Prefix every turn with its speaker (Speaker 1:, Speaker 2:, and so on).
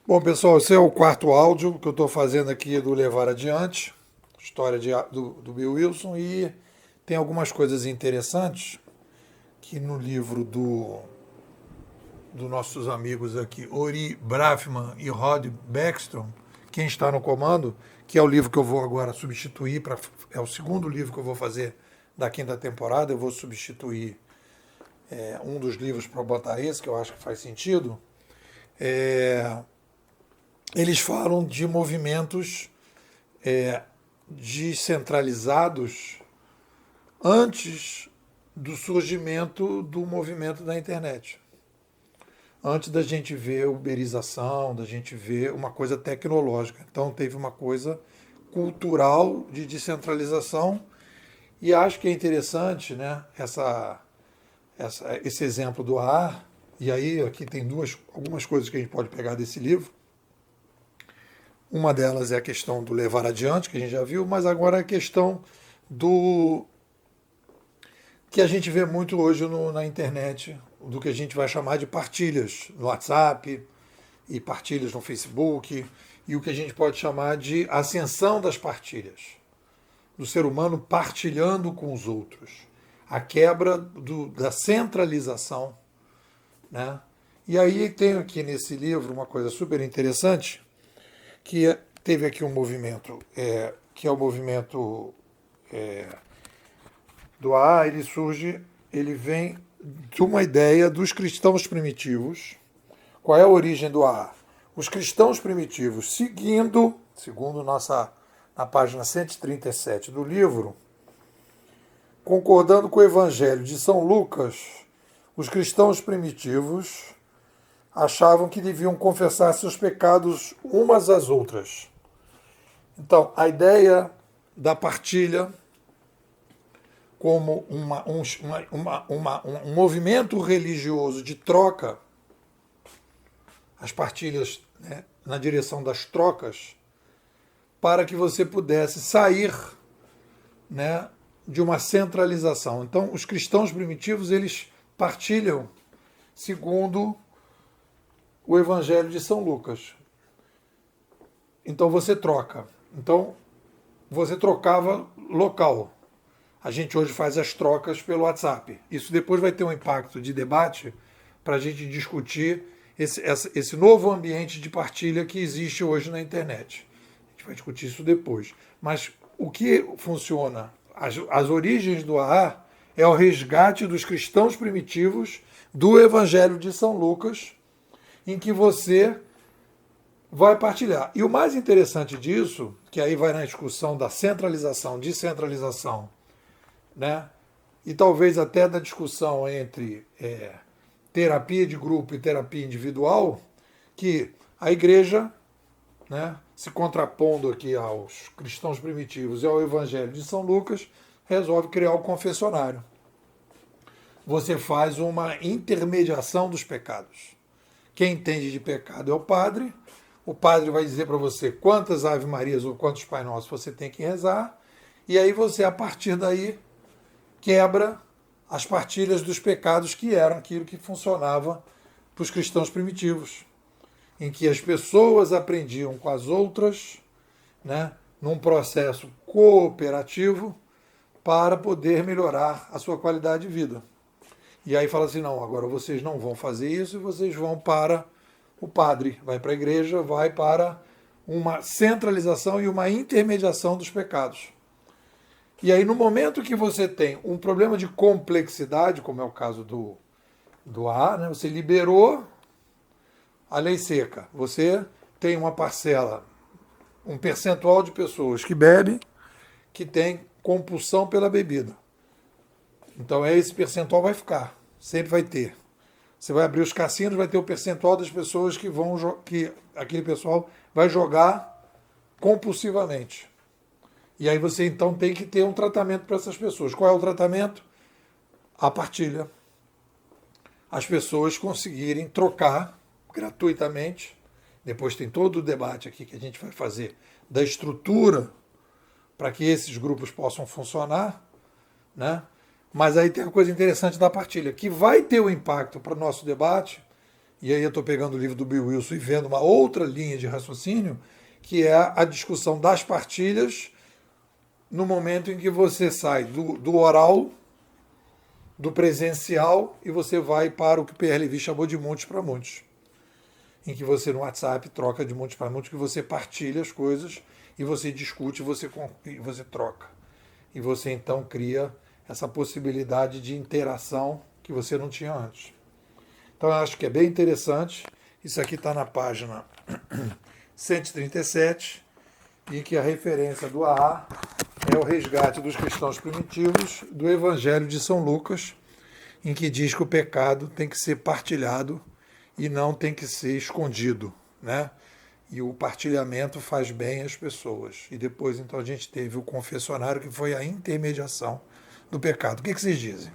Speaker 1: Bom, pessoal, esse é o quarto áudio que eu estou fazendo aqui do Levar Adiante, história do Bill Wilson, e tem algumas coisas interessantes que no livro dos nossos amigos aqui, Ori Brafman e Rod Beckstrom, Quem Está no Comando, que é o livro que eu vou agora substituir, é o segundo livro que eu vou fazer da quinta temporada, eu vou substituir um dos livros para botar esse, que eu acho que faz sentido. Eles falam de movimentos descentralizados antes do surgimento do movimento da internet. Antes da gente ver uberização, da gente ver uma coisa tecnológica. Então teve uma coisa cultural de descentralização e acho que é interessante, né, esse exemplo do ar. E aí aqui tem algumas coisas que a gente pode pegar desse livro. Uma delas é a questão do levar adiante, que a gente já viu, mas agora é a questão do que a gente vê muito hoje na internet, do que a gente vai chamar de partilhas no WhatsApp e partilhas no Facebook, e o que a gente pode chamar de ascensão das partilhas, do ser humano partilhando com os outros, a quebra da centralização, né? E aí tem aqui nesse livro uma coisa super interessante, que teve aqui um movimento, que é o movimento do AA. Ele vem de uma ideia dos cristãos primitivos. Qual é a origem do AA? Os cristãos primitivos, segundo na página 137 do livro, concordando com o Evangelho de São Lucas, os cristãos primitivos achavam que deviam confessar seus pecados umas às outras. Então, a ideia da partilha como um movimento religioso de troca, as partilhas, né, na direção das trocas, para que você pudesse sair, né, de uma centralização. Então, os cristãos primitivos, eles partilham segundo o Evangelho de São Lucas. Então você troca. Então você trocava local. A gente hoje faz as trocas pelo WhatsApp. Isso depois vai ter um impacto de debate para a gente discutir esse novo ambiente de partilha que existe hoje na internet. A gente vai discutir isso depois. Mas o que funciona? As origens do AA é o resgate dos cristãos primitivos do Evangelho de São Lucas, em que você vai partilhar. E o mais interessante disso, que aí vai na discussão da centralização, descentralização, né? E talvez até da discussão entre terapia de grupo e terapia individual, que a igreja, né, se contrapondo aqui aos cristãos primitivos e ao Evangelho de São Lucas, resolve criar o confessionário. Você faz uma intermediação dos pecados. Quem entende de pecado é o padre vai dizer para você quantas Ave Marias ou quantos Pai Nossos você tem que rezar, e aí você, a partir daí, quebra as partilhas dos pecados que eram aquilo que funcionava para os cristãos primitivos, em que as pessoas aprendiam com as outras, né, num processo cooperativo para poder melhorar a sua qualidade de vida. E aí fala assim, não, agora vocês não vão fazer isso e vocês vão para o padre, vai para a igreja, vai para uma centralização e uma intermediação dos pecados. E aí no momento que você tem um problema de complexidade, como é o caso do AA, né, você liberou a lei seca, você tem uma parcela, um percentual de pessoas que bebem, que tem compulsão pela bebida. Então esse percentual vai ficar, sempre vai ter. Você vai abrir os cassinos, vai ter o percentual das pessoas que aquele pessoal vai jogar compulsivamente. E aí você então tem que ter um tratamento para essas pessoas. Qual é o tratamento? A partilha. As pessoas conseguirem trocar gratuitamente. Depois tem todo o debate aqui que a gente vai fazer da estrutura para que esses grupos possam funcionar, né? Mas aí tem uma coisa interessante da partilha, que vai ter um impacto para o nosso debate, e aí eu estou pegando o livro do Bill Wilson e vendo uma outra linha de raciocínio, que é a discussão das partilhas no momento em que você sai do oral, do presencial, e você vai para o que o Pierre Levy chamou de montes para montes, em que você no WhatsApp troca de montes para montes, que você partilha as coisas e você discute, você troca. E você então cria essa possibilidade de interação que você não tinha antes. Então eu acho que é bem interessante. Isso aqui está na página 137, e que a referência do AA é o resgate dos cristãos primitivos do Evangelho de São Lucas, em que diz que o pecado tem que ser partilhado e não tem que ser escondido, né? E o partilhamento faz bem às pessoas. E depois, então, a gente teve o confessionário, que foi a intermediação do pecado. O que vocês dizem?